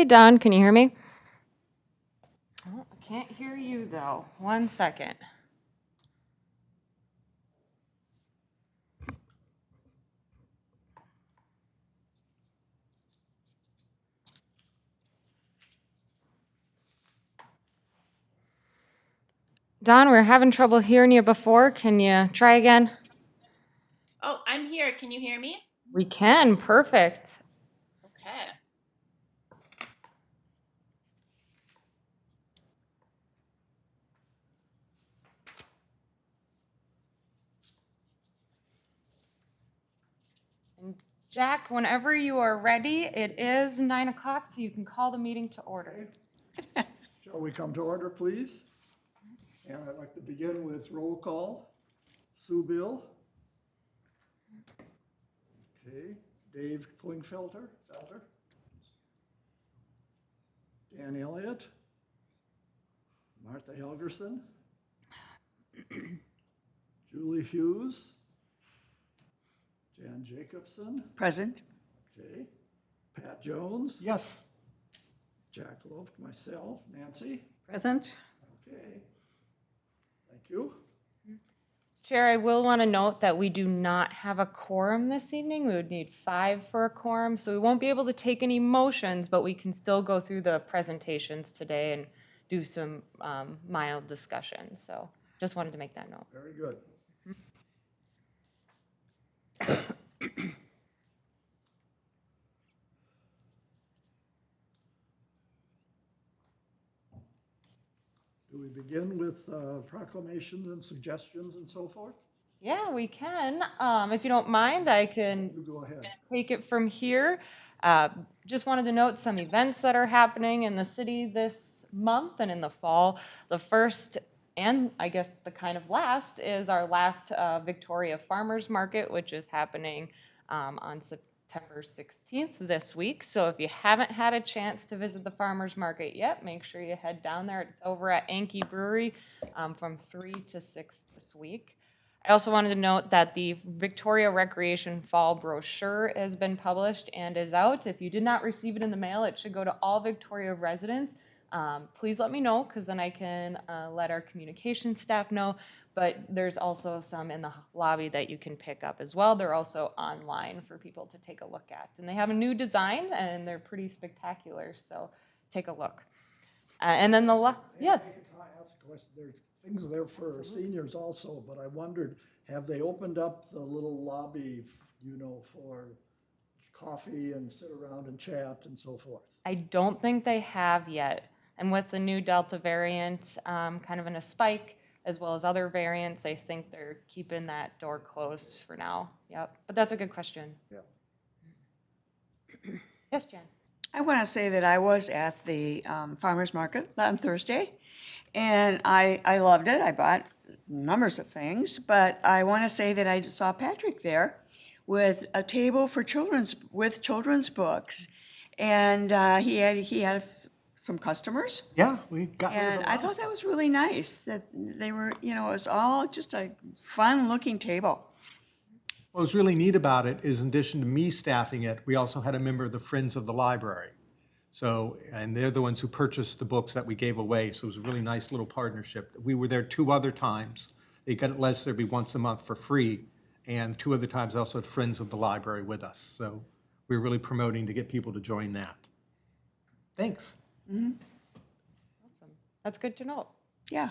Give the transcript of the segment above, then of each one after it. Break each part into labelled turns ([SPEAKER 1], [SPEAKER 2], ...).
[SPEAKER 1] Hey, Don, can you hear me? Oh, I can't hear you, though. 1 second. Don, we're having trouble hearing you before. Can you try again?
[SPEAKER 2] Oh, I'm here. Can you hear me?
[SPEAKER 1] We can. Perfect.
[SPEAKER 2] Okay.
[SPEAKER 1] Jack, whenever you are ready, it is 9 o'clock, so you can call the meeting to order.
[SPEAKER 3] Shall we come to order, please? And I'd like to begin with roll call. Sue Bill. Okay, Dave Klingfelter. Dan Elliott. Martha Helgerson. Julie Hughes. Jan Jacobson.
[SPEAKER 4] Present.
[SPEAKER 3] Okay. Pat Jones.
[SPEAKER 4] Yes.
[SPEAKER 3] Jack Loaf, myself. Nancy.
[SPEAKER 4] Present.
[SPEAKER 3] Okay. Thank you.
[SPEAKER 1] Chair, I will want to note that we do not have a quorum this evening. We would need 5 for a quorum, so we won't be able to take any motions, but we can still go through the presentations today and do some mild discussion. So just wanted to make that note.
[SPEAKER 3] Very good. Do we begin with proclamations and suggestions and so forth?
[SPEAKER 1] Yeah, we can. If you don't mind, I can
[SPEAKER 3] You go ahead.
[SPEAKER 1] take it from here. Just wanted to note some events that are happening in the city this month and in the fall. The first, and I guess the kind of last, is our last Victoria Farmers Market, which is happening on September 16th this week. So if you haven't had a chance to visit the farmers market yet, make sure you head down there. It's over at Yankee Brewery from 3 to 6 this week. I also wanted to note that the Victoria Recreation Fall brochure has been published and is out. If you did not receive it in the mail, it should go to all Victoria residents. Please let me know, because then I can let our communication staff know. But there's also some in the lobby that you can pick up as well. They're also online for people to take a look at. And they have a new design, and they're pretty spectacular, so take a look. And then yeah.
[SPEAKER 3] Can I ask a question? There's things there for seniors also, but I wondered, have they opened up the little lobby, for coffee and sit around and chat and so forth?
[SPEAKER 1] I don't think they have yet. And with the new Delta variant kind of in a spike, as well as other variants, I think they're keeping that door closed for now. Yep. But that's a good question.
[SPEAKER 3] Yeah.
[SPEAKER 1] Yes, Jen.
[SPEAKER 4] I want to say that I was at the farmer's market on Thursday, and I loved it. I bought numbers of things, but I want to say that I saw Patrick there with a table for children's books, and he had some customers.
[SPEAKER 5] Yeah, we got rid of
[SPEAKER 4] And
[SPEAKER 5] a
[SPEAKER 4] I
[SPEAKER 5] lot.
[SPEAKER 4] thought that was really nice that they were, it was all just a fun looking table.
[SPEAKER 5] What was really neat about it is, in addition to me staffing it, we also had a member of the Friends of the Library. So, and they're the ones who purchased the books that we gave away, so it was a really nice little partnership. We were there 2 other times. They got it less, there'd be once a month for free, and 2 other times also had Friends of the Library with us. So we were really promoting to get people to join that. Thanks.
[SPEAKER 1] Awesome. That's good to know.
[SPEAKER 4] Yeah.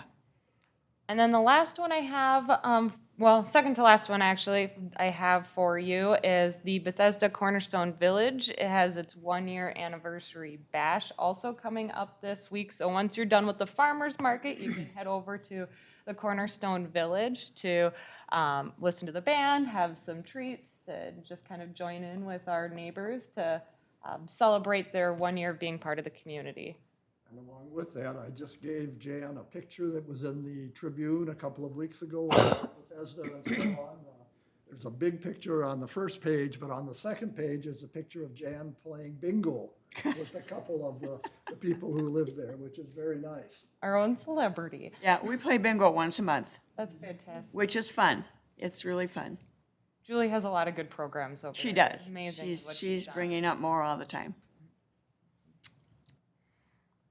[SPEAKER 1] And then the last one I have, well, second to last one actually, I have for you is the Bethesda Cornerstone Village. It has its 1-year anniversary bash also coming up this week. So once you're done with the farmers market, you can head over to the Cornerstone Village to listen to the band, have some treats, and just kind of join in with our neighbors to celebrate their 1 year of being part of the community.
[SPEAKER 3] And along with that, I just gave Jan a picture that was in the Tribune a couple of weeks ago on Bethesda and so on. There's a big picture on the first page, but on the second page is a picture of Jan playing bingo with a couple of the people who live there, which is very nice.
[SPEAKER 1] Our own celebrity.
[SPEAKER 4] Yeah, we play bingo once a month,
[SPEAKER 1] That's fantastic.
[SPEAKER 4] which is fun. It's really fun.
[SPEAKER 1] Julie has a lot of good programs over
[SPEAKER 4] She
[SPEAKER 1] there.
[SPEAKER 4] does.
[SPEAKER 1] It's amazing. what
[SPEAKER 4] She's
[SPEAKER 1] done.
[SPEAKER 4] bringing up more all the time.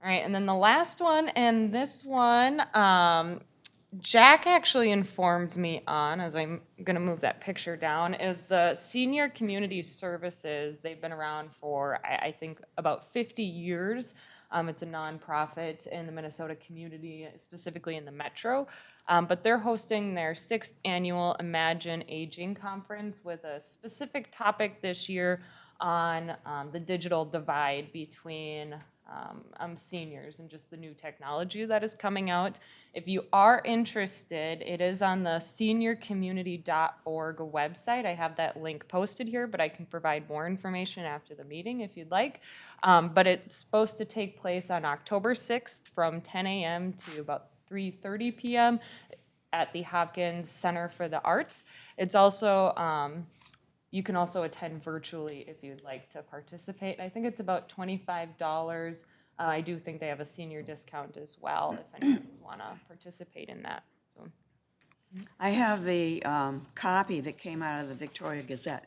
[SPEAKER 1] All right, and then the last one, and this one, Jack actually informed me on, as I'm going to move that picture down, is the Senior Community Services. They've been around for, I think, about 50 years. It's a nonprofit in the Minnesota community, specifically in the metro. But they're hosting their 6th annual Imagine Aging Conference with a specific topic this year on the digital divide between seniors and just the new technology that is coming out. If you are interested, it is on the seniorcommunity.org website. I have that link posted here, but I can provide more information after the meeting if you'd like. But it's supposed to take place on October 6th from 10 a.m. to about 3:30 p.m. at the Hopkins Center for the Arts. It's also you can also attend virtually if you'd like to participate. I think it's about $25. I do think they have a senior discount as well if anyone would want to participate in that. So,
[SPEAKER 4] I have the copy that came out of the Victoria Gazette.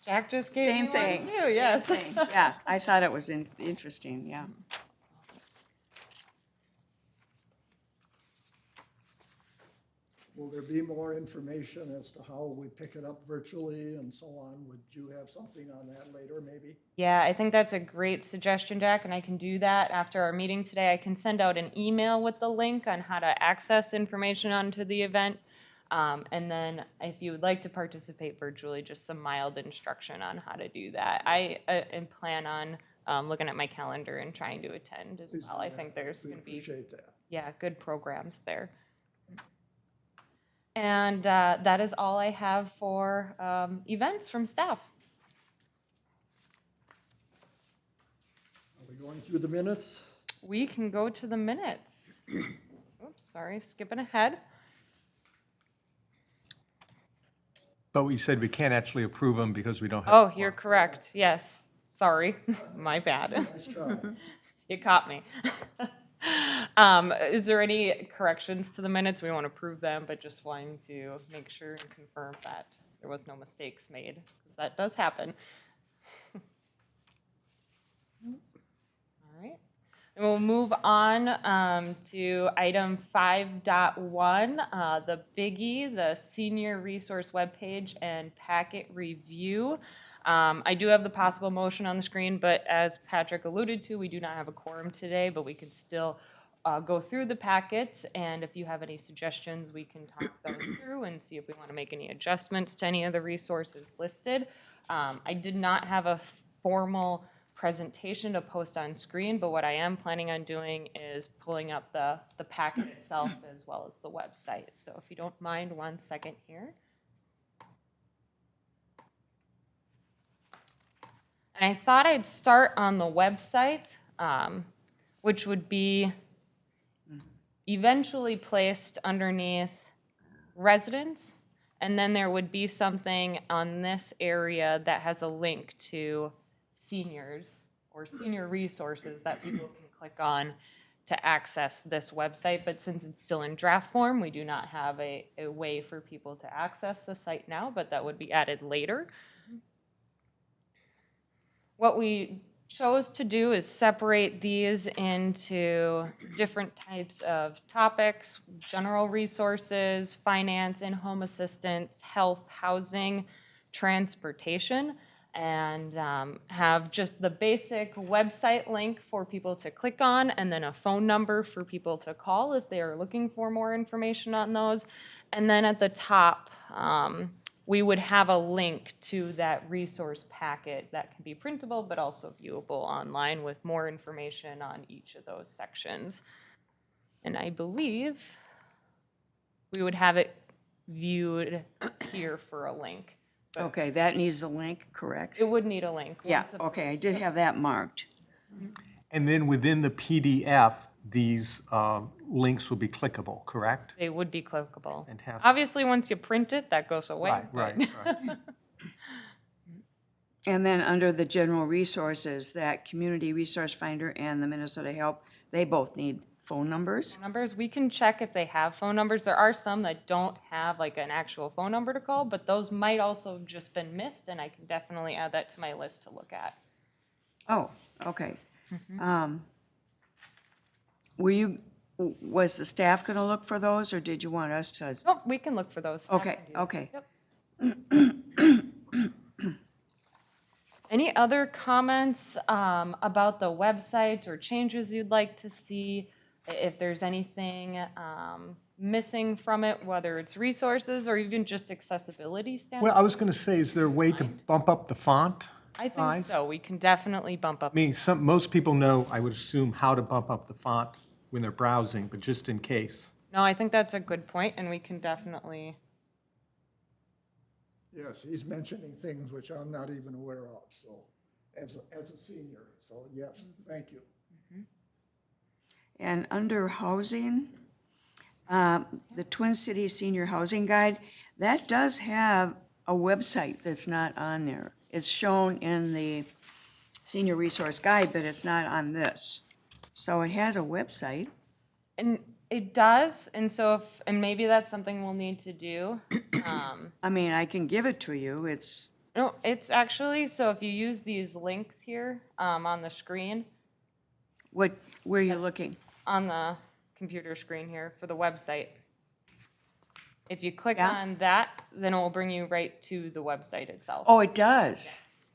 [SPEAKER 1] Jack just gave
[SPEAKER 4] Same
[SPEAKER 1] me
[SPEAKER 4] thing.
[SPEAKER 1] one too, yes.
[SPEAKER 4] Yeah, I thought it was interesting, yeah.
[SPEAKER 3] Will there be more information as to how we pick it up virtually and so on? Would you have something on that later, maybe?
[SPEAKER 1] Yeah, I think that's a great suggestion, Jack, and I can do that after our meeting today. I can send out an email with the link on how to access information onto the event. And then if you would like to participate virtually, just some mild instruction on how to do that. I plan on looking at my calendar and trying to attend as well. I think there's
[SPEAKER 3] We
[SPEAKER 1] going to be,
[SPEAKER 3] appreciate that.
[SPEAKER 1] yeah, good programs there. And that is all I have for events from staff.
[SPEAKER 3] Are we going through the minutes?
[SPEAKER 1] We can go to the minutes. Oops, sorry, skipping ahead.
[SPEAKER 5] But we said we can't actually approve them because we don't have.
[SPEAKER 1] Oh, you're correct. Yes. Sorry. My bad.
[SPEAKER 3] Nice try.
[SPEAKER 1] You caught me. Is there any corrections to the minutes? We want to approve them, but just wanting to make sure and confirm that there was no mistakes made, because that does happen. All right. And we'll move on to item 5.1, the biggie, the senior resource webpage and packet review. I do have the possible motion on the screen, but as Patrick alluded to, we do not have a quorum today, but we can still go through the packet, and if you have any suggestions, we can talk those through and see if we want to make any adjustments to any of the resources listed. I did not have a formal presentation to post on screen, but what I am planning on doing is pulling up the packet itself as well as the website. So if you don't mind 1 second here. And I thought I'd start on the website, which would be eventually placed underneath residents, and then there would be something on this area that has a link to seniors or senior resources that people can click on to access this website. But since it's still in draft form, we do not have a way for people to access the site now, but that would be added later. What we chose to do is separate these into different types of topics: general resources, finance, in-home assistance, health, housing, transportation, and have just the basic website link for people to click on, and then a phone number for people to call if they are looking for more information on those. And then at the top, we would have a link to that resource packet that can be printable but also viewable online with more information on each of those sections. And I believe we would have it viewed here for a link. But
[SPEAKER 4] Okay, that needs a link, correct?
[SPEAKER 1] it would need a link.
[SPEAKER 4] Yeah,
[SPEAKER 1] once
[SPEAKER 4] okay, I did have that marked.
[SPEAKER 5] And then within the PDF, these links will be clickable, correct?
[SPEAKER 1] They would be clickable.
[SPEAKER 5] Fantastic.
[SPEAKER 1] Obviously, once you print it, that goes away.
[SPEAKER 5] Right.
[SPEAKER 4] And then under the general resources, that Community Resource Finder and the Minnesota Help, they both need phone numbers.
[SPEAKER 1] Numbers, we can check if they have phone numbers. There are some that don't have like an actual phone number to call, but those might also have just been missed, and I can definitely add that to my list to look at.
[SPEAKER 4] Oh, okay. was the staff going to look for those, or did you want us to?
[SPEAKER 1] Oh, we can look for those. Staff
[SPEAKER 4] Okay,
[SPEAKER 1] can do that.
[SPEAKER 4] okay.
[SPEAKER 1] Yep. Any other comments about the website or changes you'd like to see? If there's anything missing from it, whether it's resources or even just accessibility standards?
[SPEAKER 5] Well, I was going to say, is there a way to bump up the font?
[SPEAKER 1] I think
[SPEAKER 5] size?
[SPEAKER 1] so. We can definitely bump up.
[SPEAKER 5] I mean, most people know, I would assume, how to bump up the font when they're browsing, but just in case.
[SPEAKER 1] No, I think that's a good point, and we can definitely.
[SPEAKER 3] Yes, he's mentioning things which I'm not even aware of, so, as a senior, so yes, thank you.
[SPEAKER 4] And under housing, the Twin Cities Senior Housing Guide, that does have a website that's not on there. It's shown in the Senior Resource Guide, but it's not on this. So it has a website.
[SPEAKER 1] And it does, and so and maybe that's something we'll need to do.
[SPEAKER 4] I mean, I can give it to you.
[SPEAKER 1] No, it's actually, so if you use these links here on the screen,
[SPEAKER 4] Where are you looking?
[SPEAKER 1] on the computer screen here for the website. If you click
[SPEAKER 4] Yeah.
[SPEAKER 1] on that, then it will bring you right to the website itself.
[SPEAKER 4] Oh, it does?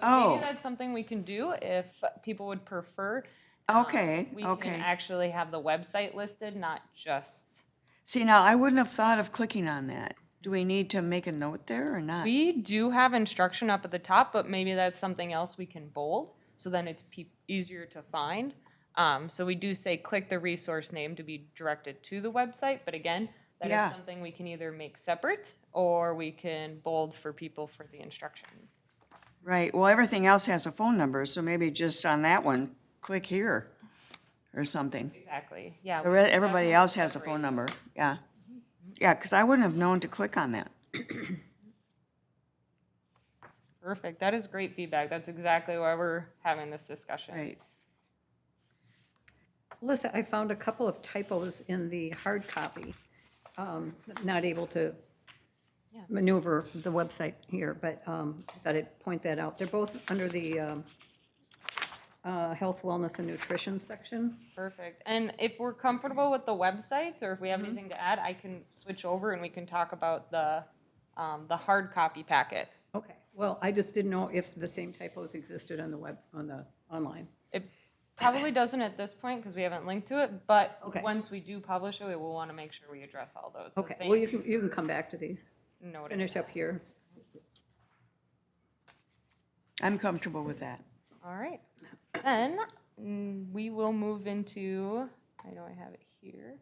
[SPEAKER 4] Oh.
[SPEAKER 1] Maybe that's something we can do if people would prefer.
[SPEAKER 4] Okay,
[SPEAKER 1] We
[SPEAKER 4] okay.
[SPEAKER 1] can actually have the website listed, not just.
[SPEAKER 4] See, now, I wouldn't have thought of clicking on that. Do we need to make a note there or not?
[SPEAKER 1] We do have instruction up at the top, but maybe that's something else we can bold, so then it's easier to find. So we do say click the resource name to be directed to the website, but again, that
[SPEAKER 4] Yeah.
[SPEAKER 1] is something we can either make separate or we can bold for people for the instructions.
[SPEAKER 4] Right, well, everything else has a phone number, so maybe just on that one, click here or something.
[SPEAKER 1] Exactly, yeah.
[SPEAKER 4] The everybody else has a phone number, yeah. Yeah, because I wouldn't have known to click on that.
[SPEAKER 1] Perfect, that is great feedback. That's exactly why we're having this discussion.
[SPEAKER 4] Right.
[SPEAKER 6] Melissa, I found a couple of typos in the hard copy. Not able to maneuver the website here, but I thought I'd point that out. They're both under the health, wellness, and nutrition section.
[SPEAKER 1] Perfect. And if we're comfortable with the website, or if we have anything to add, I can switch over and we can talk about the hard copy packet.
[SPEAKER 6] Okay, well, I just didn't know if the same typos existed on the web, on the online.
[SPEAKER 1] It probably doesn't at this point because we haven't linked to it, but
[SPEAKER 6] Okay.
[SPEAKER 1] once we do publish it, we will want to make sure we address all those. So
[SPEAKER 6] Okay,
[SPEAKER 1] thank
[SPEAKER 6] well, you can come back to these.
[SPEAKER 1] Noted.
[SPEAKER 6] Finish up here.
[SPEAKER 1] I'm comfortable with that. All right. Then we will move into, I know I have it here.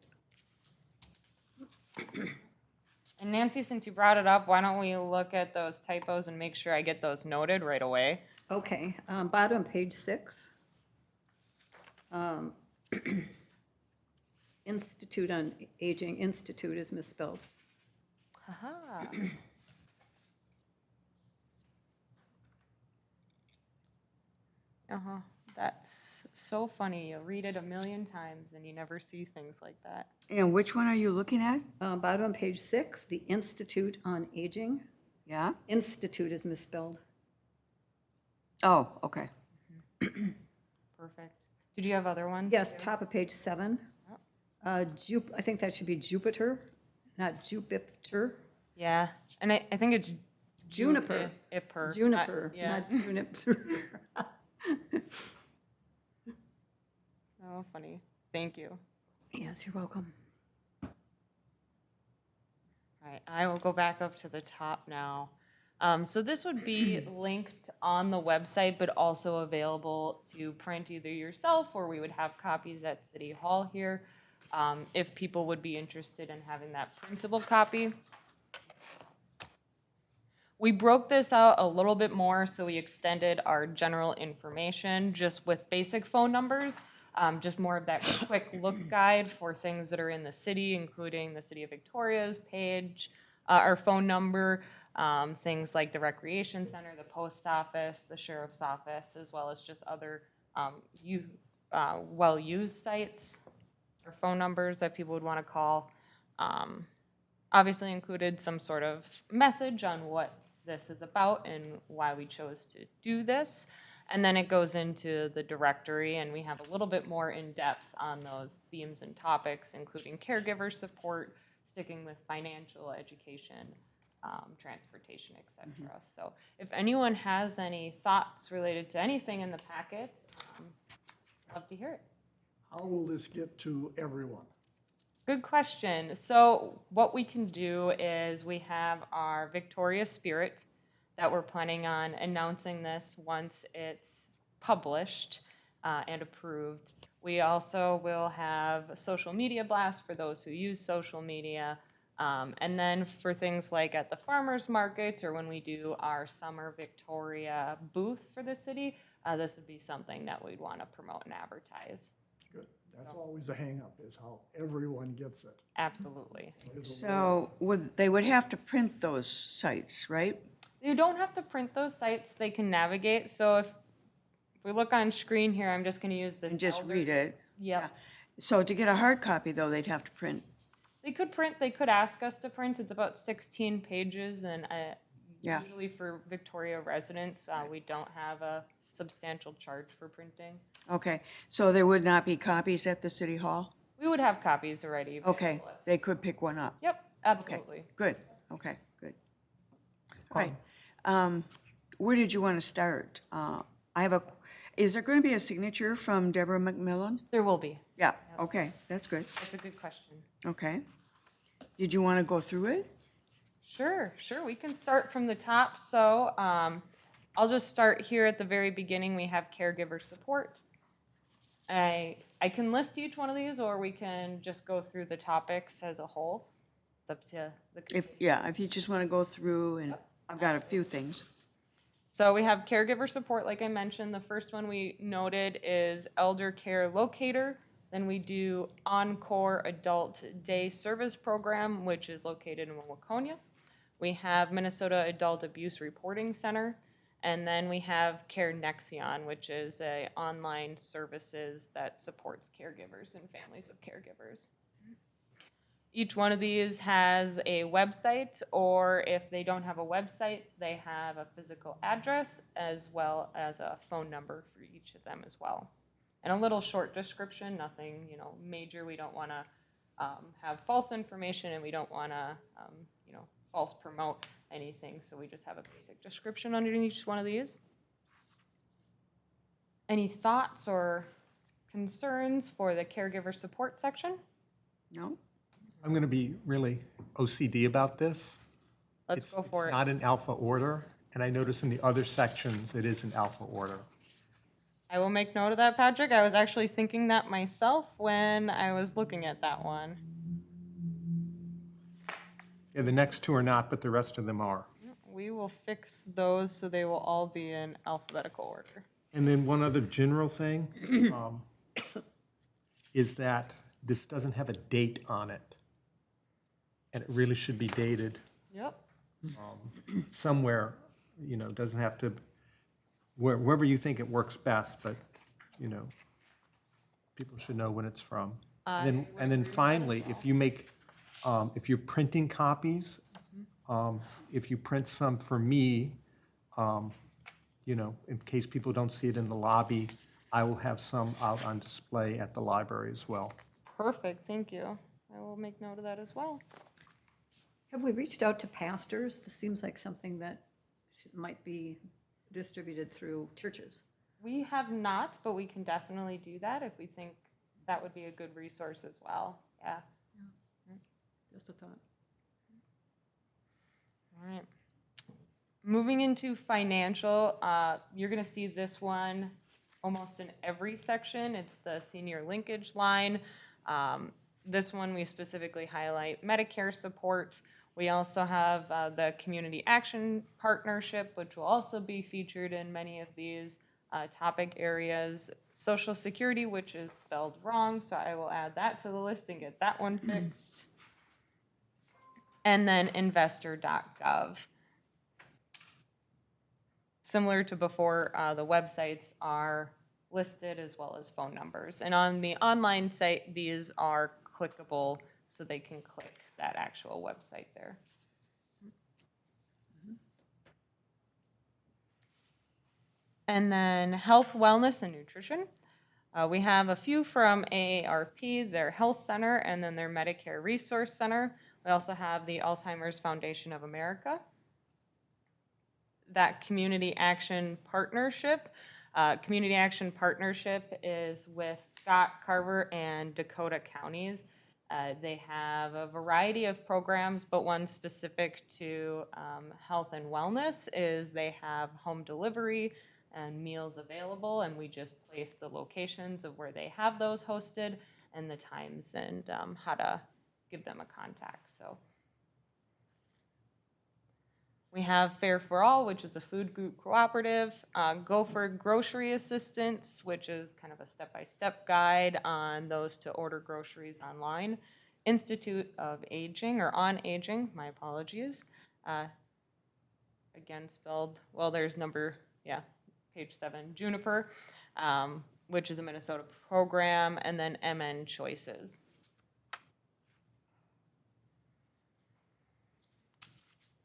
[SPEAKER 1] And Nancy, since you brought it up, why don't we look at those typos and make sure I get those noted right away?
[SPEAKER 6] Okay, bottom of page 6. Institute on Aging, institute is misspelled.
[SPEAKER 1] Aha. Uh-huh. That's so funny. You read it a million times and you never see things like that.
[SPEAKER 4] And which one are you looking at?
[SPEAKER 6] Bottom of page 6, the Institute on Aging.
[SPEAKER 4] Yeah?
[SPEAKER 6] Institute is misspelled.
[SPEAKER 4] Oh, okay.
[SPEAKER 1] Perfect. Did you have other ones?
[SPEAKER 6] Yes, top of page 7. I think that should be Jupiter, not Jupiter.
[SPEAKER 1] Yeah. And I think it's
[SPEAKER 6] Juniper. Juniper,
[SPEAKER 1] Yeah.
[SPEAKER 6] not Juniper.
[SPEAKER 1] Oh, funny. Thank you.
[SPEAKER 6] Yes, you're welcome.
[SPEAKER 1] All right, I will go back up to the top now. So this would be linked on the website, but also available to print either yourself or we would have copies at City Hall here if people would be interested in having that printable copy. We broke this out a little bit more, so we extended our general information just with basic phone numbers. Just more of that quick look guide for things that are in the city, including the City of Victoria's page, our phone number, things like the Recreation Center, the Post Office, the Sheriff's Office, as well as just other well-used sites or phone numbers that people would want to call. Obviously included some sort of message on what this is about and why we chose to do this. And then it goes into the directory, and we have a little bit more in-depth on those themes and topics, including caregiver support, sticking with financial education, transportation, et cetera. So if anyone has any thoughts related to anything in the packet, love to hear it.
[SPEAKER 3] How will this get to everyone?
[SPEAKER 1] Good question. So what we can do is we have our Victoria Spirit that we're planning on announcing this once it's published and approved. We also will have a social media blast for those who use social media. And then for things like at the farmers market or when we do our summer Victoria booth for the city, this would be something that we'd want to promote and advertise.
[SPEAKER 3] Good. That's always a hang-up, is how everyone gets it.
[SPEAKER 1] Absolutely.
[SPEAKER 4] So they would have to print those sites, right?
[SPEAKER 1] You don't have to print those sites, they can navigate. So if we look on screen here, I'm just gonna use this.
[SPEAKER 4] And just
[SPEAKER 1] elder-
[SPEAKER 4] read it?
[SPEAKER 1] Yep.
[SPEAKER 4] So to get a hard copy, though, they'd have to print.
[SPEAKER 1] They could print, they could ask us to print. It's about 16 pages and
[SPEAKER 4] Yeah.
[SPEAKER 1] usually for Victoria residents, we don't have a substantial charge for printing.
[SPEAKER 4] Okay, so there would not be copies at the city hall?
[SPEAKER 1] We would have copies already.
[SPEAKER 4] Okay,
[SPEAKER 1] available.
[SPEAKER 4] they could pick one up.
[SPEAKER 1] Yep,
[SPEAKER 4] Okay,
[SPEAKER 1] absolutely.
[SPEAKER 4] good, okay, good. All right, where did you want to start? Is there going to be a signature from Deborah McMillan?
[SPEAKER 1] There will be.
[SPEAKER 4] Yeah, okay, that's good,
[SPEAKER 1] That's a good question.
[SPEAKER 4] okay. Did you want to go through it?
[SPEAKER 1] Sure. We can start from the top. So I'll just start here at the very beginning. We have caregiver support. I can list each one of these, or we can just go through the topics as a whole. It's up to the committee.
[SPEAKER 4] If you just want to go through, and I've got a few things.
[SPEAKER 1] So we have caregiver support, like I mentioned. The first one we noted is elder care locator. Then we do Encore Adult Day Service Program, which is located in Waconia. We have Minnesota Adult Abuse Reporting Center. And then we have Care Nexion, which is a online services that supports caregivers and families of caregivers. Each one of these has a website, or if they don't have a website, they have a physical address as well as a phone number for each of them as well. And a little short description, nothing, major. We don't want to have false information, and we don't want to, false promote anything. So we just have a basic description underneath each one of these. Any thoughts or concerns for the caregiver support section?
[SPEAKER 4] No?
[SPEAKER 5] I'm going to be really OCD about this.
[SPEAKER 1] Let's go for
[SPEAKER 5] It's
[SPEAKER 1] it.
[SPEAKER 5] not in alpha order, and I notice in the other sections it is in alpha order.
[SPEAKER 1] I will make note of that, Patrick. I was actually thinking that myself when I was looking at that one.
[SPEAKER 5] Yeah, the next two are not, but the rest of them are.
[SPEAKER 1] We will fix those so they will all be in alphabetical order.
[SPEAKER 5] And then one other general thing is that this doesn't have a date on it. And it really should be dated
[SPEAKER 1] Yep.
[SPEAKER 5] somewhere, doesn't have to, wherever you think it works best, but, people should know when it's from. And then finally, if you make, if you're printing copies, if you print some for me, in case people don't see it in the lobby, I will have some out on display at the library as well.
[SPEAKER 1] Perfect, thank you. I will make note of that as well.
[SPEAKER 6] Have we reached out to pastors? This seems like something that might be distributed through churches.
[SPEAKER 1] We have not, but we can definitely do that if we think that would be a good resource as well. Yeah.
[SPEAKER 6] Just a thought.
[SPEAKER 1] All right. Moving into financial, you're going to see this one almost in every section. It's the senior linkage line. This one we specifically highlight Medicare support. We also have the Community Action Partnership, which will also be featured in many of these topic areas. Social Security, which is spelled wrong, so I will add that to the list and get that one fixed. And then investor.gov. Similar to before, the websites are listed as well as phone numbers. And on the online site, these are clickable, so they can click that actual website there. And then health, wellness, and nutrition. We have a few from AARP, their health center, and then their Medicare Resource Center. We also have the Alzheimer's Foundation of America. That Community Action Partnership. Community Action Partnership is with Scott, Carver, and Dakota counties. They have a variety of programs, but one specific to health and wellness is they have home delivery and meals available, and we just place the locations of where they have those hosted and the times and how to give them a contact. So we have Fair for All, which is a food group cooperative, Gopher Grocery Assistance, which is kind of a step-by-step guide on those to order groceries online, Institute of Aging, or On Aging, my apologies, again spelled, well, there's page 7, Juniper, which is a Minnesota program, and then MN Choices.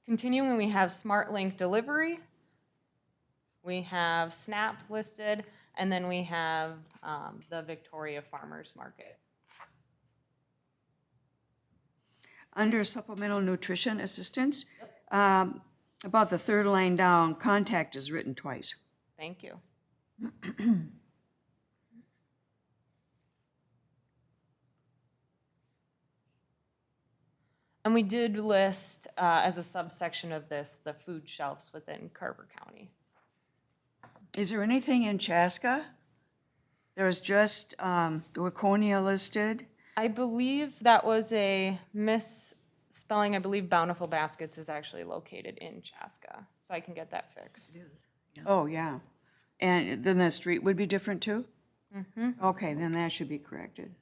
[SPEAKER 1] Continuing, we have Smart Link Delivery, we have SNAP listed, and then we have the Victoria Farmers Market.
[SPEAKER 4] Under supplemental nutrition assistance, about the third line down, contact is written twice.
[SPEAKER 1] Thank you. And we did list, as a subsection of this, the food shelves within Carver County.
[SPEAKER 4] Is there anything in Chaska? There's just the Waconia listed.
[SPEAKER 1] I believe that was a misspelling. I believe Bountiful Baskets is actually located in Chaska, so I can get that fixed.
[SPEAKER 4] Oh, yeah. And then the street would be different too? Mm-hmm. Okay, then that should be corrected.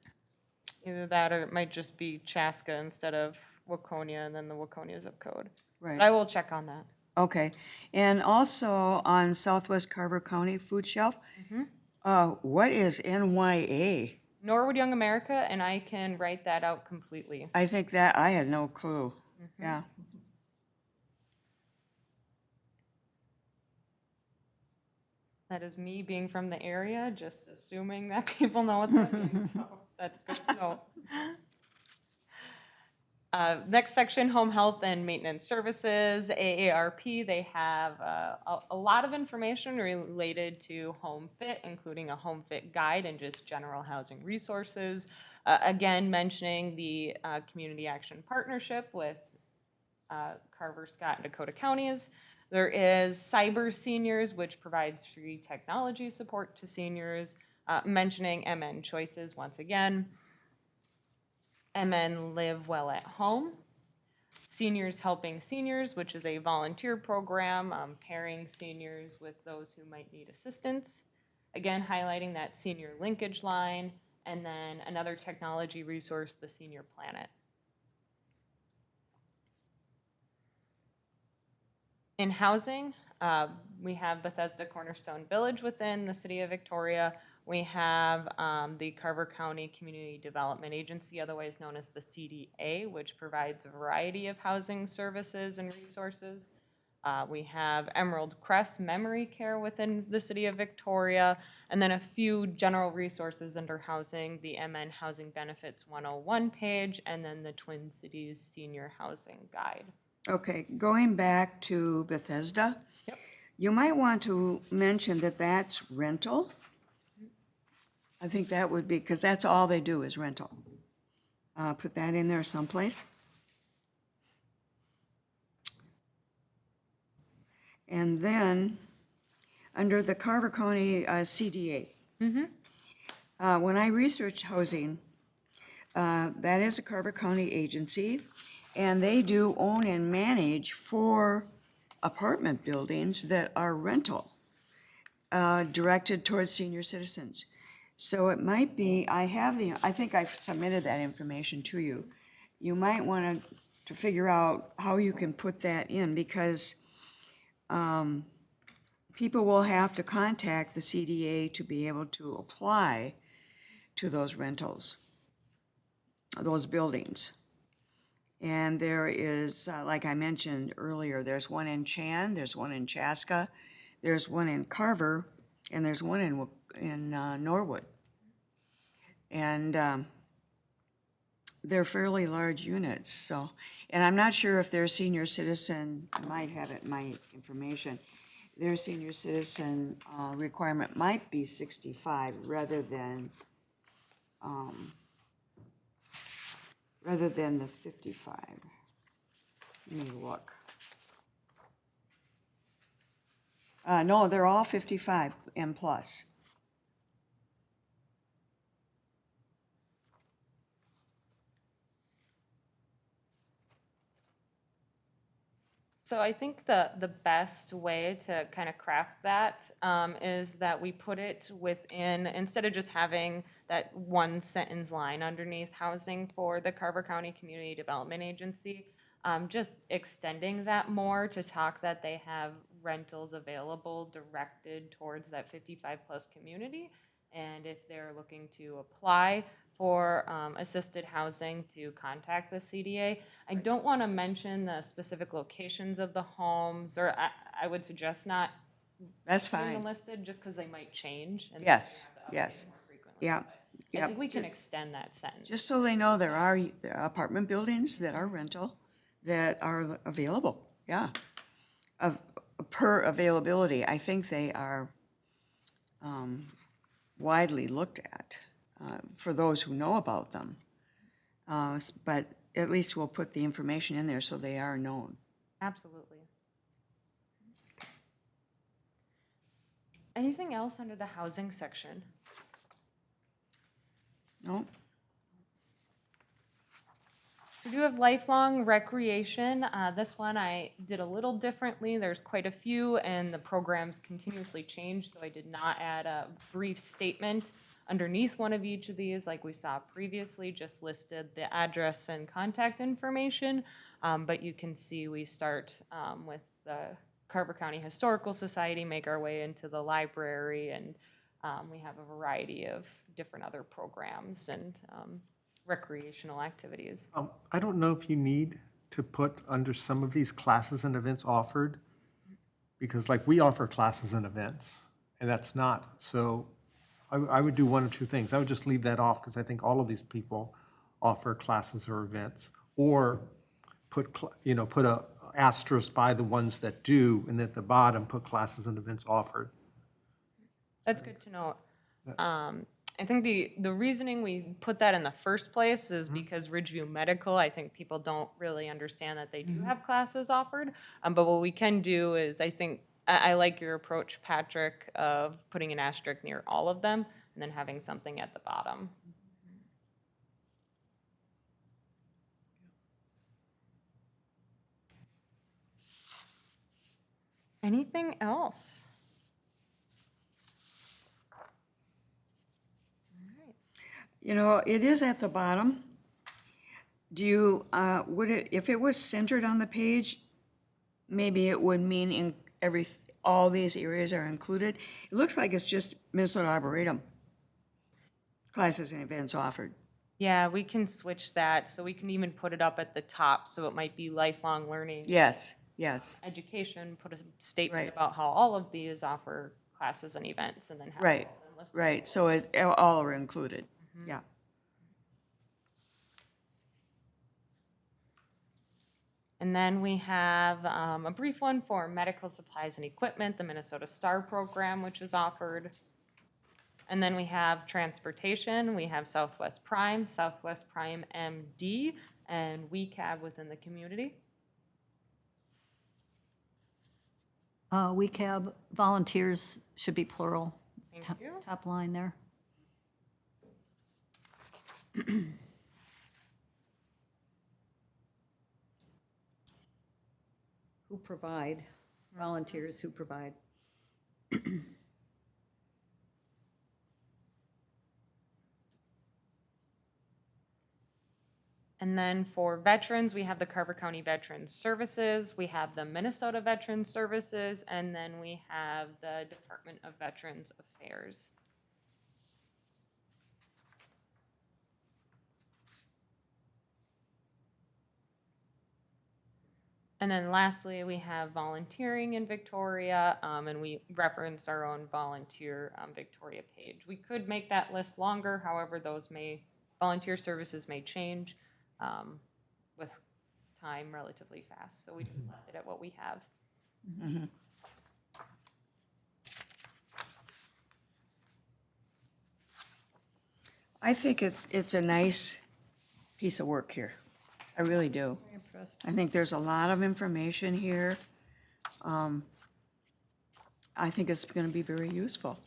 [SPEAKER 1] Either that or it might just be Chaska instead of Waconia and then the Waconia zip code.
[SPEAKER 4] Right.
[SPEAKER 1] But I will check on that.
[SPEAKER 4] Okay. And also on Southwest Carver County food shelf, what is NYA?
[SPEAKER 1] Norwood Young America, and I can write that out completely.
[SPEAKER 4] I think that, I had no clue. Yeah.
[SPEAKER 1] That is me being from the area, just assuming that people know what that means, so that's good to know. Next section, home health and maintenance services, AARP. They have a lot of information related to home fit, including a home fit guide and just general housing resources. Again, mentioning the Community Action Partnership with Carver, Scott, and Dakota counties. There is Cyber Seniors, which provides free technology support to seniors, mentioning MN Choices once again. MN Live Well at Home. Seniors Helping Seniors, which is a volunteer program pairing seniors with those who might need assistance. Again, highlighting that senior linkage line, and then another technology resource, the Senior Planet. In housing, we have Bethesda Cornerstone Village within the city of Victoria. We have the Carver County Community Development Agency, otherwise known as the CDA, which provides a variety of housing services and resources. We have Emerald Crest Memory Care within the city of Victoria, and then a few general resources under housing, the MN Housing Benefits 101 page, and then the Twin Cities Senior Housing Guide.
[SPEAKER 4] Okay, going back to Bethesda, you might want to mention that that's rental. I think that would be, because that's all they do is rental. Put that in there someplace. And then, under the Carver County CDA, when I researched housing, that is a Carver County agency, and they do own and manage 4 apartment buildings that are rental, directed towards senior citizens. So it might be, I think I've submitted that information to you. You might want to figure out how you can put that in, because people will have to contact the CDA to be able to apply to those rentals, those buildings. And there is, like I mentioned earlier, there's one in Chan, there's one in Chaska, There's one in Carver, and there's one in Norwood. And they're fairly large units, so, and I'm not sure if their senior citizen, I might have it in my information, their senior citizen requirement might be 65 rather than this 55. Let me look. No, they're all 55 and plus.
[SPEAKER 1] So I think the best way to kind of craft that is that we put it within, instead of just having that one sentence line underneath housing for the Carver County Community Development Agency, just extending that more to talk that they have rentals available directed towards that 55-plus community. And if they're looking to apply for assisted housing, to contact the CDA. I don't want to mention the specific locations of the homes, or I would suggest not
[SPEAKER 4] That's
[SPEAKER 1] being
[SPEAKER 4] fine.
[SPEAKER 1] listed, just because they might change. And
[SPEAKER 4] Yes,
[SPEAKER 1] we have to update
[SPEAKER 4] yes.
[SPEAKER 1] more frequently.
[SPEAKER 4] Yeah,
[SPEAKER 1] But I
[SPEAKER 4] yeah.
[SPEAKER 1] think we can extend that sentence.
[SPEAKER 4] Just so they know, there are apartment buildings that are rental that are available, yeah. Per availability, I think they are widely looked at for those who know about them. But at least we'll put the information in there so they are known.
[SPEAKER 1] Absolutely. Anything else under the housing section?
[SPEAKER 4] No?
[SPEAKER 1] So we do have lifelong recreation. This one I did a little differently. There's quite a few, and the programs continuously change, so I did not add a brief statement underneath one of each of these like we saw previously, just listed the address and contact information. But you can see we start with the Carver County Historical Society, make our way into the library, and we have a variety of different other programs and recreational activities.
[SPEAKER 5] I don't know if you need to put under some of these classes and events offered, because like we offer classes and events, and that's not. So I would do one or two things. I would just leave that off, because I think all of these people offer classes or events, or put a asterisk by the ones that do, and at the bottom, put classes and events offered.
[SPEAKER 1] That's good to know. I think the reasoning we put that in the first place is because Ridgeview Medical, I think people don't really understand that they do have classes offered. But what we can do is, I think, I like your approach, Patrick, of putting an asterisk near all of them and then having something at the bottom. Anything else?
[SPEAKER 4] You know, it is at the bottom. Do you, would it, if it was centered on the page, maybe it would mean in all these areas are included? It looks like it's just Minnesota Arboretum. Classes and events offered.
[SPEAKER 1] Yeah, we can switch that, so we can even put it up at the top, so it might be lifelong learning.
[SPEAKER 4] Yes, yes,
[SPEAKER 1] Education, put a statement
[SPEAKER 4] Right.
[SPEAKER 1] about how all of these offer classes and events, and then have
[SPEAKER 4] right,
[SPEAKER 1] all of them listed.
[SPEAKER 4] right. So it, all are included, yeah.
[SPEAKER 1] And then we have a brief one for medical supplies and equipment, the Minnesota STAR program, which is offered. And then we have transportation. We have Southwest Prime MD, and WeCab within the community.
[SPEAKER 6] WeCab volunteers should be plural.
[SPEAKER 1] Thank you.
[SPEAKER 6] Top line there. Who provide, volunteers who provide.
[SPEAKER 1] And then for veterans, we have the Carver County Veterans Services, we have the Minnesota Veterans Services, and then we have the Department of Veterans Affairs. And then lastly, we have volunteering in Victoria, and we reference our own volunteer Victoria page. We could make that list longer, however, volunteer services may change with time relatively fast. So we just left it at what we have.
[SPEAKER 4] I think it's a nice piece of work here. I really do.
[SPEAKER 6] Very impressed.
[SPEAKER 4] I think there's a lot of information here. I think it's going to be very useful.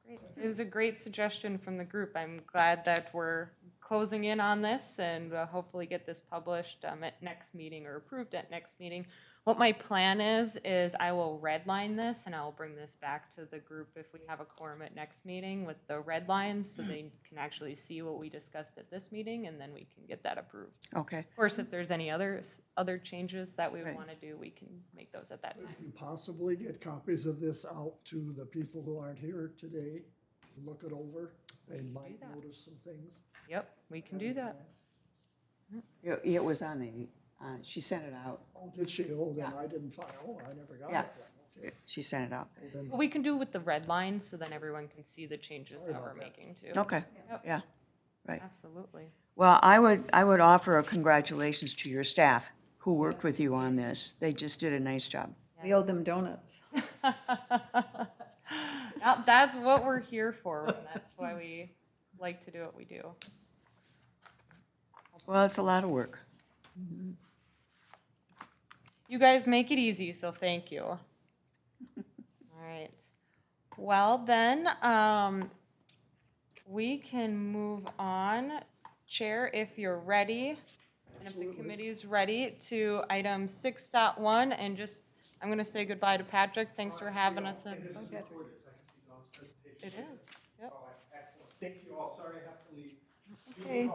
[SPEAKER 1] Great. It was a great suggestion from the group. I'm glad that we're closing in on this and hopefully get this published at next meeting or approved at next meeting. What my plan is I will redline this and I'll bring this back to the group if we have a quorum at next meeting with the red lines so they can actually see what we discussed at this meeting and then we can get that approved.
[SPEAKER 4] Okay.
[SPEAKER 1] Of course, if there's any other changes that we
[SPEAKER 4] Right.
[SPEAKER 1] want to do, we can make those at that time.
[SPEAKER 3] Could you possibly get copies of this out to the people who aren't here today? Look it over. They might
[SPEAKER 1] that.
[SPEAKER 3] notice some things.
[SPEAKER 1] Yep, we can do that.
[SPEAKER 4] It was on the, she sent it out.
[SPEAKER 3] Oh, did she? Oh, then
[SPEAKER 4] Yeah.
[SPEAKER 3] I didn't file. I never got
[SPEAKER 4] Yeah.
[SPEAKER 3] it then. Okay.
[SPEAKER 4] She sent it out.
[SPEAKER 3] Well, then
[SPEAKER 1] But we can do with the red lines so then everyone can see the changes that we're making too.
[SPEAKER 4] Okay,
[SPEAKER 1] Yep.
[SPEAKER 4] yeah, right.
[SPEAKER 1] Absolutely.
[SPEAKER 4] Well, I would offer a congratulations to your staff who worked with you on this. They just did a nice job.
[SPEAKER 6] We owe them donuts.
[SPEAKER 1] Now, that's what we're here for. And that's why we like to do what we do.
[SPEAKER 4] Well, it's a lot of work.
[SPEAKER 1] You guys make it easy, so thank you. All right. Well, then, we can move on. Chair, if you're ready, and if the committee's ready, to item 6.1, and just, I'm gonna say goodbye to Patrick. Thanks for having us. It is, yep.
[SPEAKER 5] Excellent. Thank you all. Sorry I have to leave.
[SPEAKER 6] Okay.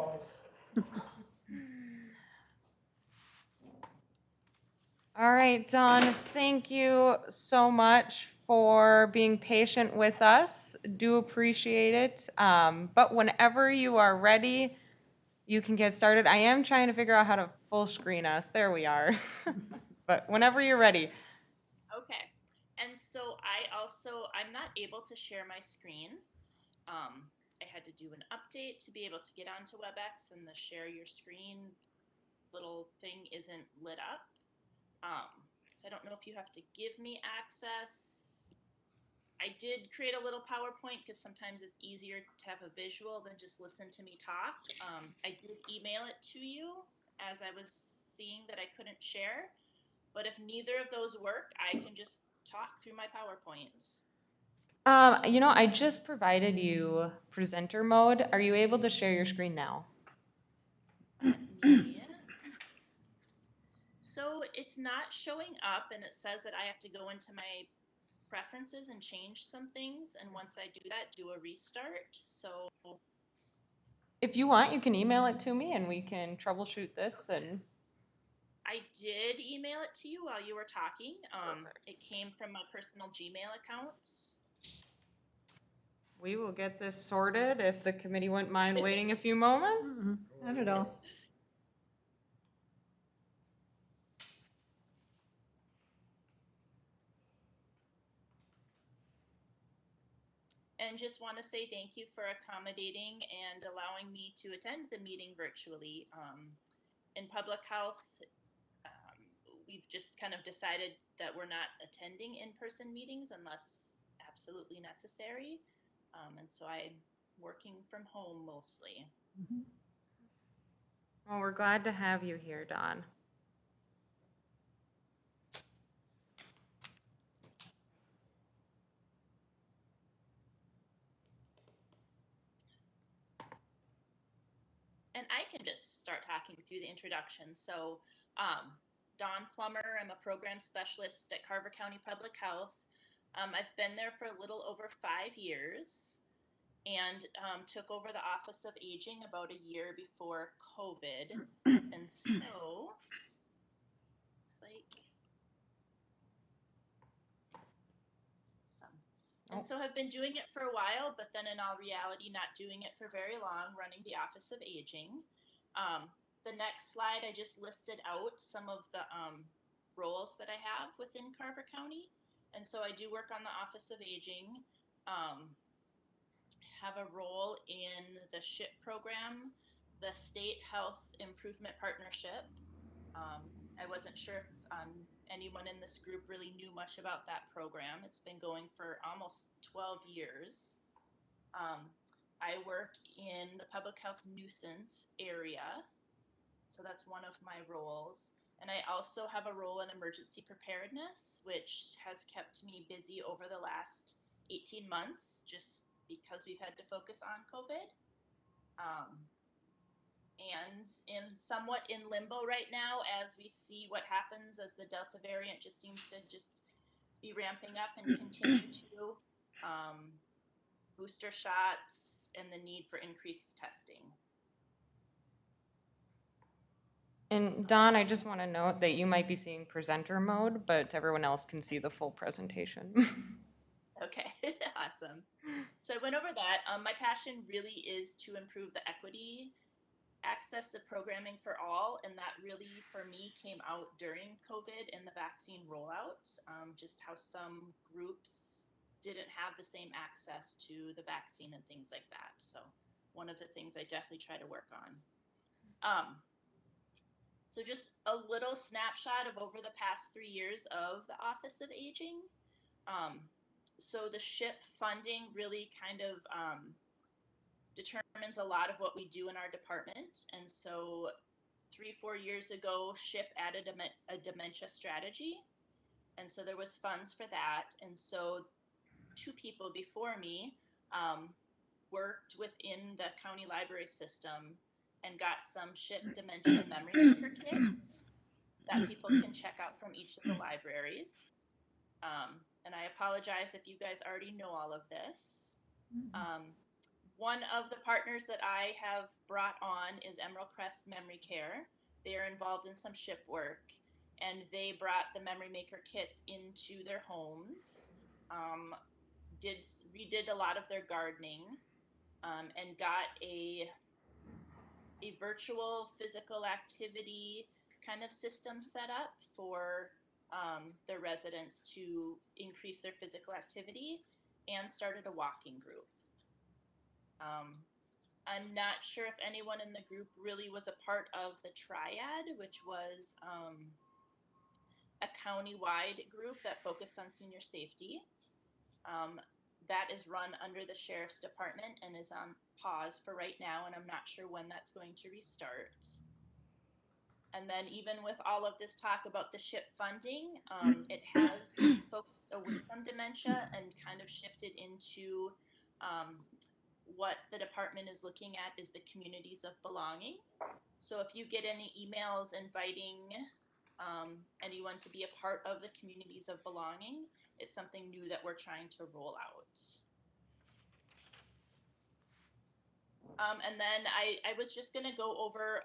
[SPEAKER 1] All right, Dawn, thank you so much for being patient with us. Do appreciate it. But whenever you are ready, you can get started. I am trying to figure out how to full screen us. There we are. But whenever you're ready.
[SPEAKER 2] Okay. And so I'm not able to share my screen. I had to do an update to be able to get onto WebEx, and the share your screen little thing isn't lit up. So I don't know if you have to give me access. I did create a little PowerPoint because sometimes it's easier to have a visual than just listen to me talk. I did email it to you as I was seeing that I couldn't share. But if neither of those work, I can just talk through my PowerPoints.
[SPEAKER 1] I just provided you presenter mode. Are you able to share your screen now?
[SPEAKER 2] Yeah. So it's not showing up, and it says that I have to go into my preferences and change some things. And once I do that, do a restart. So
[SPEAKER 1] If you want, you can email it to me and we can troubleshoot this and.
[SPEAKER 2] I did email it to you while you were talking. It
[SPEAKER 1] Perfect.
[SPEAKER 2] came from my personal Gmail account.
[SPEAKER 1] We will get this sorted if the committee wouldn't mind waiting a few moments.
[SPEAKER 6] Not at all.
[SPEAKER 2] And just want to say thank you for accommodating and allowing me to attend the meeting virtually. In public health, we've just kind of decided that we're not attending in-person meetings unless absolutely necessary. And so I'm working from home mostly.
[SPEAKER 1] Well, we're glad to have you here, Dawn.
[SPEAKER 2] And I can just start talking through the introduction. So, Dawn Plumer, I'm a program specialist at Carver County Public Health. I've been there for a little over 5 years and took over the Office of Aging about a year before COVID. And so, it's like, and so have been doing it for a while, but then in all reality, not doing it for very long, running the Office of Aging. the next slide, I just listed out some of the roles that I have within Carver County. And so I do work on the Office of Aging, have a role in the SHIP program, the State Health Improvement Partnership. I wasn't sure if anyone in this group really knew much about that program. It's been going for almost 12 years. I work in the public health nuisance area, so that's one of my roles. And I also have a role in emergency preparedness, which has kept me busy over the last 18 months, just because we've had to focus on COVID. And somewhat in limbo right now as we see what happens as the Delta variant just seems to just be ramping up and continue to. Booster shots and the need for increased testing.
[SPEAKER 1] And Don, I just want to note that you might be seeing presenter mode, but everyone else can see the full presentation.
[SPEAKER 2] Okay, awesome. So I went over that. My passion really is to improve the equity, access to programming for all, and that really, for me, came out during COVID and the vaccine rollout, just how some groups didn't have the same access to the vaccine and things like that. So one of the things I definitely try to work on. So just a little snapshot of over the past 3 years of the Office of Aging. So the SHIP funding really kind of determines a lot of what we do in our department. And so 3-4 years ago, SHIP added a dementia strategy. And so there was funds for that. And so 2 people before me worked within the county library system and got some SHIP dementia memory maker kits that people can check out from each of the libraries. And I apologize if you guys already know all of this. One of the partners that I have brought on is Emerald Crest Memory Care. They are involved in some SHIP work, and they brought the memory maker kits into their homes, redid a lot of their gardening, and got a virtual physical activity kind of system set up for their residents to increase their physical activity, and started a walking group. I'm not sure if anyone in the group really was a part of the Triad, which was a county-wide group that focused on senior safety. That is run under the Sheriff's Department and is on pause for right now, and I'm not sure when that's going to restart. And then even with all of this talk about the SHIP funding, it has focused away from dementia and kind of shifted into what the department is looking at is the communities of belonging. So if you get any emails inviting anyone to be a part of the communities of belonging, it's something new that we're trying to roll out. And then I was just gonna go over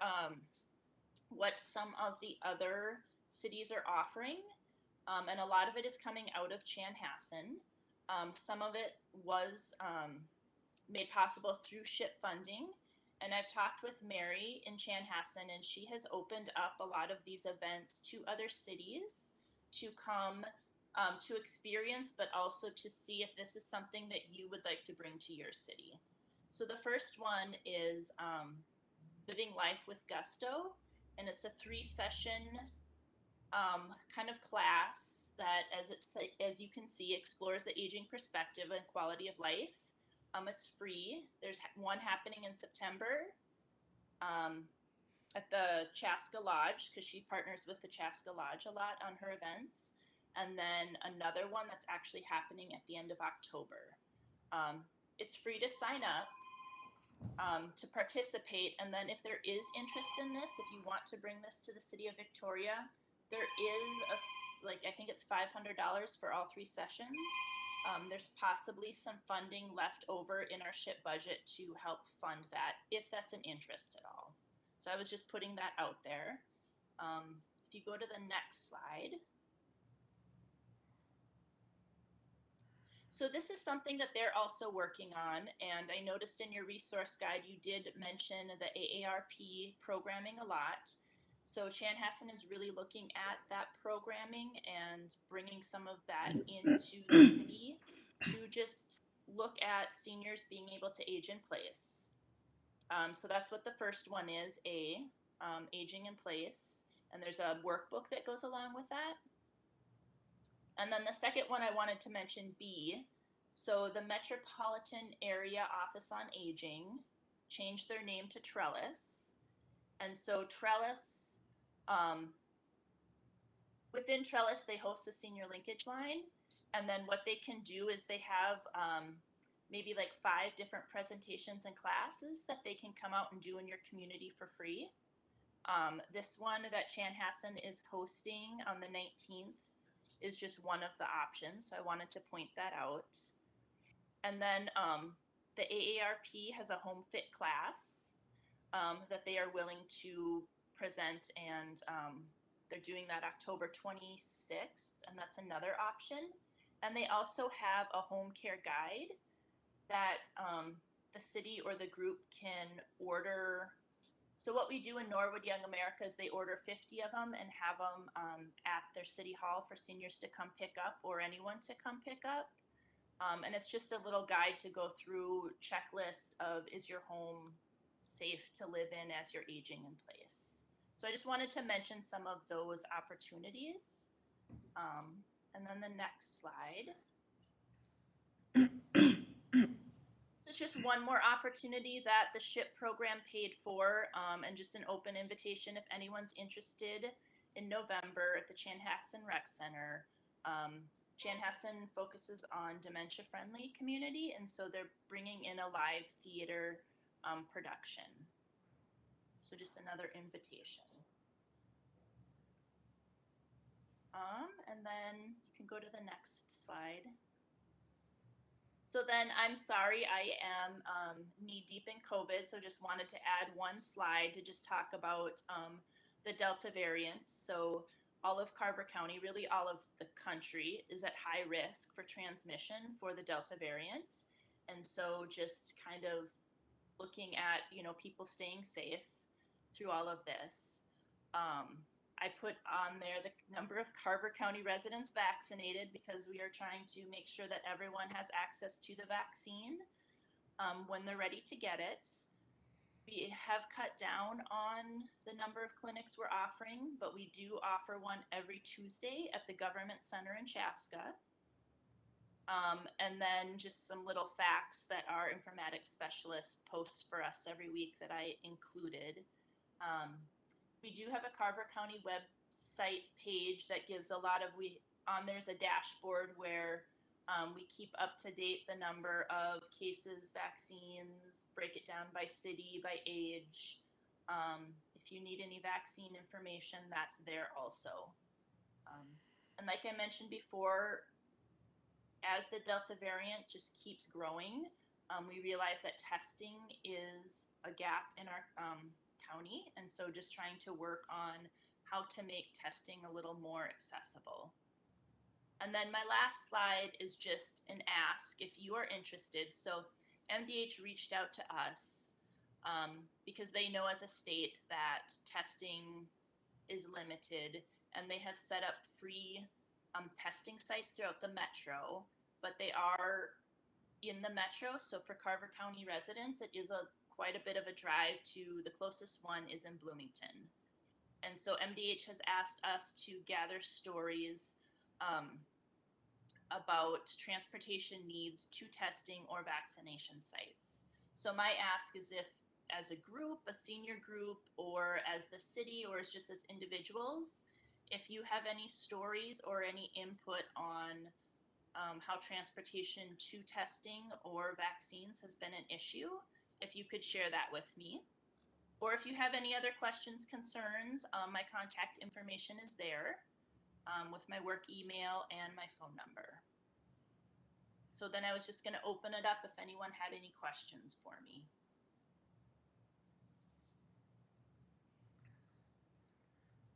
[SPEAKER 2] what some of the other cities are offering. And a lot of it is coming out of Chanhassen. Some of it was made possible through SHIP funding. And I've talked with Mary in Chanhassen, and she has opened up a lot of these events to other cities to come to experience, but also to see if this is something that you would like to bring to your city. So the first one is Living Life with Gusto, and it's a 3-session kind of class that, as you can see, explores the aging perspective and quality of life. It's free. There's one happening in September at the Chaska Lodge, because she partners with the Chaska Lodge a lot on her events. And then another one that's actually happening at the end of October. It's free to sign up to participate. And then if there is interest in this, if you want to bring this to the city of Victoria, there is I think it's $500 for all 3 sessions. There's possibly some funding left over in our SHIP budget to help fund that, if that's an interest at all. So I was just putting that out there. If you go to the next slide. So this is something that they're also working on, and I noticed in your resource guide you did mention the AARP programming a lot. So Chanhassen is really looking at that programming and bringing some of that into the city to just look at seniors being able to age in place. So that's what the first one is, aging in place, and there's a workbook that goes along with that. And then the second one I wanted to mention, B. So the Metropolitan Area Office on Aging changed their name to Trellis. And so Trellis, within Trellis, they host a senior linkage line. And then what they can do is they have maybe like 5 different presentations and classes that they can come out and do in your community for free. This one that Chanhassen is hosting on the 19th is just one of the options, so I wanted to point that out. And then the AARP has a home fit class that they are willing to present, and they're doing that October 26th, and that's another option. And they also have a home care guide that the city or the group can order. So what we do in Norwood Young America is they order 50 of them and have them at their city hall for seniors to come pick up, or anyone to come pick up. And it's just a little guide to go through, checklist of, is your home safe to live in as you're aging in place. So I just wanted to mention some of those opportunities. And then the next slide. This is just one more opportunity that the SHIP program paid for, and just an open invitation if anyone's interested. In November at the Chanhassen Rec Center. Chanhassen focuses on dementia-friendly community, and so they're bringing in a live theater production. So just another invitation. And then you can go to the next slide. So then, I'm sorry, I am knee deep in COVID, so just wanted to add one slide to just talk about the Delta variant. So all of Carver County, really all of the country, is at high risk for transmission for the Delta variant. And so just kind of looking at, people staying safe through all of this. I put on there the number of Carver County residents vaccinated, because we are trying to make sure that everyone has access to the vaccine when they're ready to get it. We have cut down on the number of clinics we're offering, but we do offer one every Tuesday at the Government Center in Chaska. And then just some little facts that our informatics specialist posts for us every week that I included. We do have a Carver County website page that gives a lot of, there's a dashboard where we keep up to date the number of cases, vaccines, break it down by city, by age. If you need any vaccine information, that's there also. And like I mentioned before, as the Delta variant just keeps growing, we realize that testing is a gap in our county, and so just trying to work on how to make testing a little more accessible. And then my last slide is just an ask if you are interested. So MDH reached out to us because they know as a state that testing is limited, and they have set up free testing sites throughout the metro, but they are in the metro. So for Carver County residents, it is quite a bit of a drive to the closest one is in Bloomington. And so MDH has asked us to gather stories about transportation needs to testing or vaccination sites. So my ask is, if as a group, a senior group, or as the city, or as just as individuals, if you have any stories or any input on how transportation to testing or vaccines has been an issue, if you could share that with me. Or if you have any other questions, concerns, my contact information is there with my work email and my phone number. So then I was just going to open it up if anyone had any questions for me.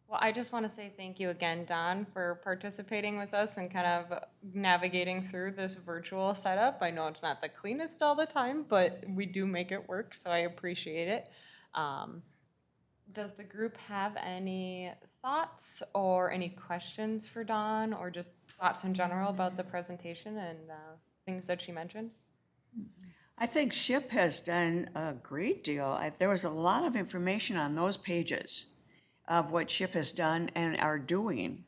[SPEAKER 1] Well, I just want to say thank you again, Don, for participating with us and kind of navigating through this virtual setup. I know it's not the cleanest all the time, but we do make it work, so I appreciate it. Does the group have any thoughts or any questions for Dawn, or just thoughts in general about the presentation and things that she mentioned?
[SPEAKER 4] I think SHIP has done a great deal. There was a lot of information on those pages of what SHIP has done and are doing.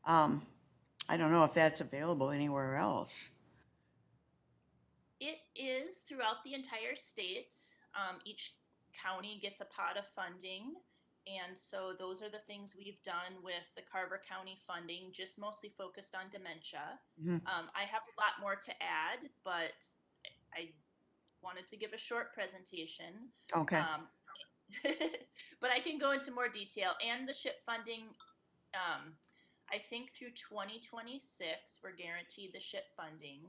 [SPEAKER 4] I don't know if that's available anywhere else.
[SPEAKER 2] It is throughout the entire state. Each county gets a pot of funding. And so those are the things we've done with the Carver County funding, just mostly focused on dementia. I have a lot more to add, but I wanted to give a short presentation.
[SPEAKER 4] Okay.
[SPEAKER 2] But I can go into more detail. And the SHIP funding, I think through 2026, we're guaranteed the SHIP funding.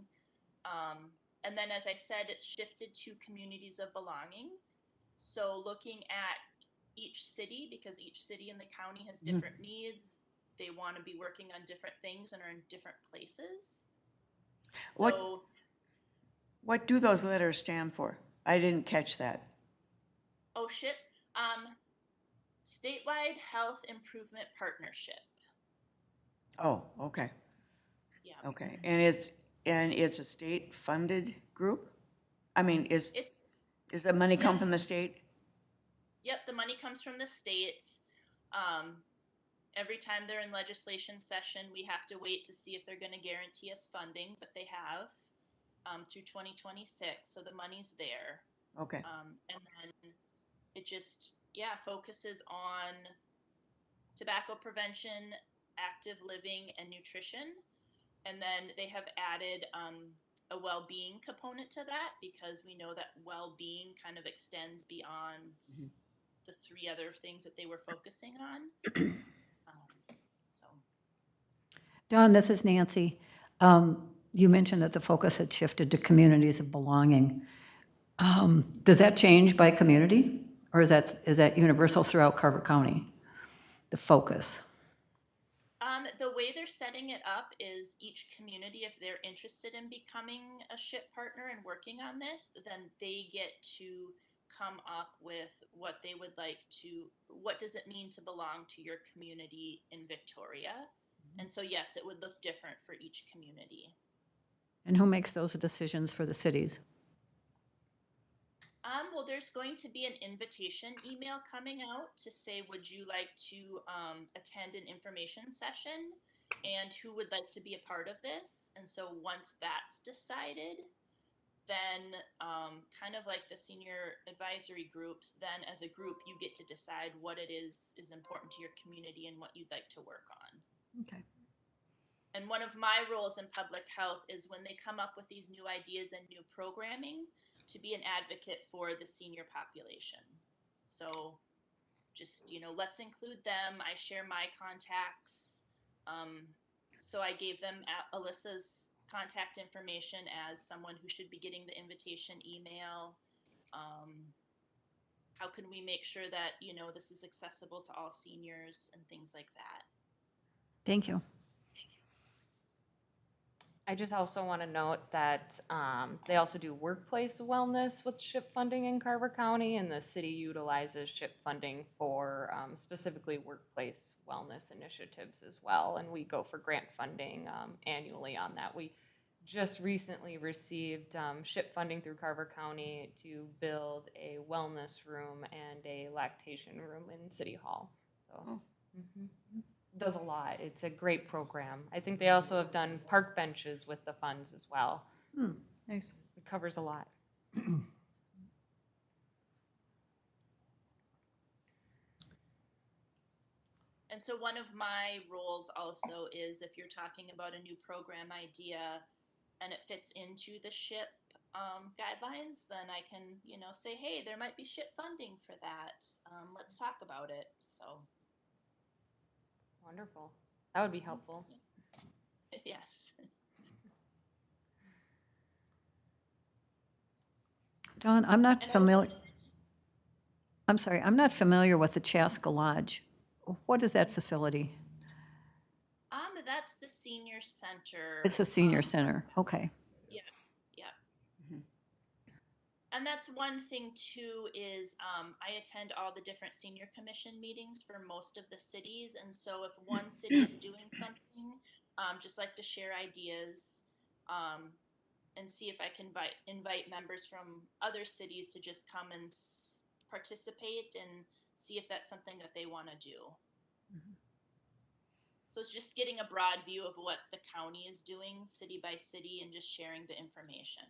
[SPEAKER 2] And then, as I said, it's shifted to communities of belonging. So looking at each city, because each city in the county has different needs, they want to be working on different things and are in different places. So
[SPEAKER 4] What do those letters stand for? I didn't catch that.
[SPEAKER 2] Oh, SHIP, Statewide Health Improvement Partnership.
[SPEAKER 4] Oh, okay,
[SPEAKER 2] Yeah.
[SPEAKER 4] okay. And it's a state-funded group? I mean, is the money come from the state?
[SPEAKER 2] Yep, the money comes from the state. Every time they're in legislation session, we have to wait to see if they're going to guarantee us funding, but they have through 2026, so the money's there.
[SPEAKER 4] Okay.
[SPEAKER 2] And then it just, focuses on tobacco prevention, active living, and nutrition. And then they have added a well-being component to that, because we know that well-being kind of extends beyond the three other things that they were focusing on. So
[SPEAKER 6] Dawn, this is Nancy. You mentioned that the focus had shifted to communities of belonging. Does that change by community, or is that universal throughout Carver County, the focus?
[SPEAKER 2] the way they're setting it up is each community, if they're interested in becoming a SHIP partner and working on this, then they get to come up with what they would like to, what does it mean to belong to your community in Victoria? And so, yes, it would look different for each community.
[SPEAKER 6] And who makes those decisions for the cities?
[SPEAKER 2] Well, there's going to be an invitation email coming out to say, would you like to attend an information session, and who would like to be a part of this? And so once that's decided, then kind of like the senior advisory groups, then as a group, you get to decide what it is important to your community and what you'd like to work on.
[SPEAKER 6] Okay.
[SPEAKER 2] And one of my roles in public health is when they come up with these new ideas and new programming, to be an advocate for the senior population. So just, let's include them. I share my contacts. So I gave them Alyssa's contact information as someone who should be getting the invitation email. How can we make sure that, this is accessible to all seniors and things like that?
[SPEAKER 6] Thank you.
[SPEAKER 1] I just also want to note that they also do workplace wellness with SHIP funding in Carver County, and the city utilizes SHIP funding for specifically workplace wellness initiatives as well. And we go for grant funding annually on that. We just recently received SHIP funding through Carver County to build a wellness room and a lactation room in City Hall. So. Does a lot. It's a great program. I think they also have done park benches with the funds as well.
[SPEAKER 6] Nice.
[SPEAKER 1] It covers a lot.
[SPEAKER 2] And so one of my roles also is, if you're talking about a new program idea and it fits into the SHIP guidelines, then I can, say, hey, there might be SHIP funding for that. Let's talk about it. So.
[SPEAKER 1] Wonderful. That would be helpful.
[SPEAKER 2] Yes.
[SPEAKER 6] Dawn, I'm not familiar with the Chaska Lodge. what is that facility?
[SPEAKER 2] That's the senior center.
[SPEAKER 6] It's a senior center, okay.
[SPEAKER 2] Yeah. And that's one thing too is I attend all the different senior commission meetings for most of the cities, and so if one city is doing something, just like to share ideas and see if I can invite members from other cities to just come and participate and see if that's something that they want to do. So it's just getting a broad view of what the county is doing city by city and just sharing the information.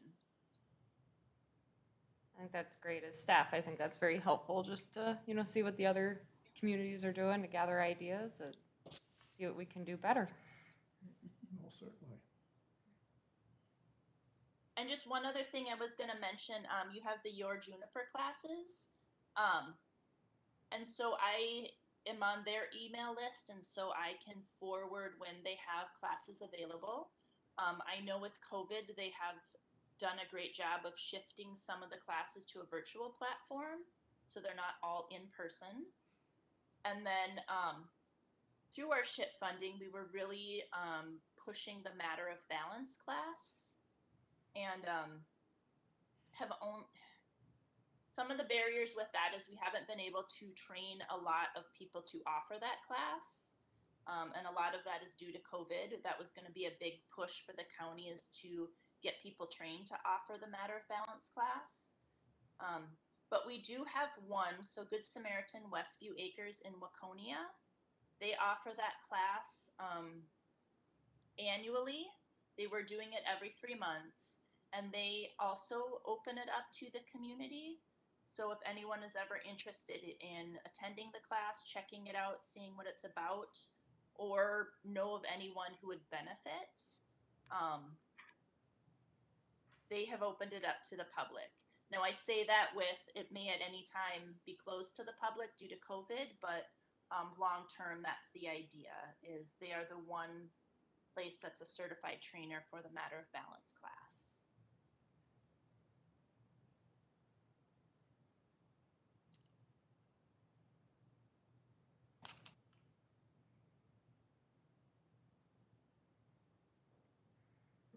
[SPEAKER 1] I think that's great as staff. I think that's very helpful just to, see what the other communities are doing, to gather ideas and see what we can do better.
[SPEAKER 3] Most certainly.
[SPEAKER 2] And just one other thing I was going to mention, you have the Your Juniper Classes. And so I am on their email list, and so I can forward when they have classes available. I know with COVID, they have done a great job of shifting some of the classes to a virtual platform, so they're not all in person. And then through our SHIP funding, we were really pushing the Matter of Balance class, and some of the barriers with that is we haven't been able to train a lot of people to offer that class. And a lot of that is due to COVID. That was going to be a big push for the county, is to get people trained to offer the Matter of Balance class. But we do have one, so Good Samaritan Westview Acres in Waconia, they offer that class annually. They were doing it every 3 months, and they also open it up to the community. So if anyone is ever interested in attending the class, checking it out, seeing what it's about, or know of anyone who would benefit, they have opened it up to the public. Now I say that with, it may at any time be closed to the public due to COVID, but long term, that's the idea, is they are the one place that's a certified trainer for the Matter of Balance class.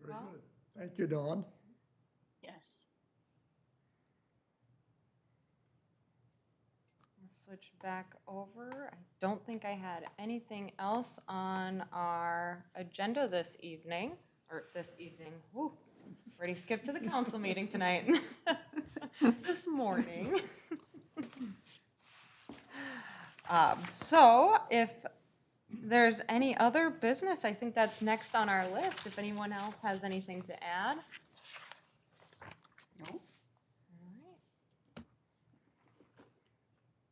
[SPEAKER 3] Very
[SPEAKER 1] Well.
[SPEAKER 3] good. Thank you, Dawn.
[SPEAKER 2] Yes.
[SPEAKER 1] I'll switch back over. I don't think I had anything else on our agenda this evening. Woo, already skipped to the council meeting tonight. This morning. So if there's any other business, I think that's next on our list. If anyone else has anything to add.
[SPEAKER 4] No?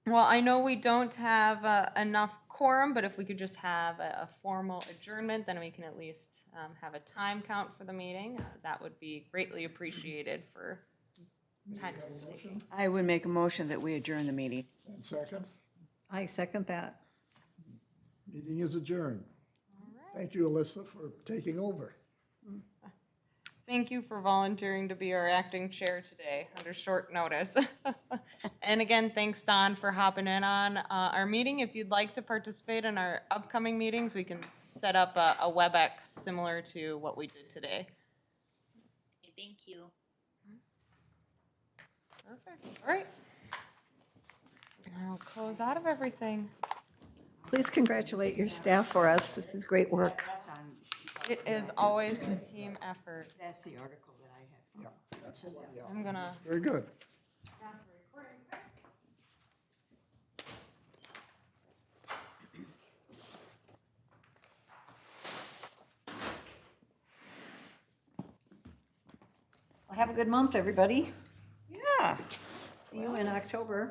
[SPEAKER 1] Well, I know we don't have enough quorum, but if we could just have a formal adjournment, then we can at least have a time count for the meeting. That would be greatly appreciated for time taking.
[SPEAKER 4] I would make a motion that we adjourn the meeting.
[SPEAKER 3] And second,
[SPEAKER 6] I second that.
[SPEAKER 3] meeting is adjourned. Thank you, Alyssa, for taking over.
[SPEAKER 1] Thank you for volunteering to be our acting chair today under short notice. And again, thanks, Don, for hopping in on our meeting. If you'd like to participate in our upcoming meetings, we can set up a WebEx similar to what we did today.
[SPEAKER 2] Okay, thank you.
[SPEAKER 1] Perfect. All right. I'll close out of everything.
[SPEAKER 6] Please congratulate your staff for us. This is great work.
[SPEAKER 1] It is always a team effort.
[SPEAKER 4] That's the article that I had.
[SPEAKER 3] Yeah, that's the one, yeah.
[SPEAKER 1] I'm gonna.
[SPEAKER 3] Very good.
[SPEAKER 6] Well, have a good month, everybody.
[SPEAKER 4] Yeah.
[SPEAKER 6] See you in October.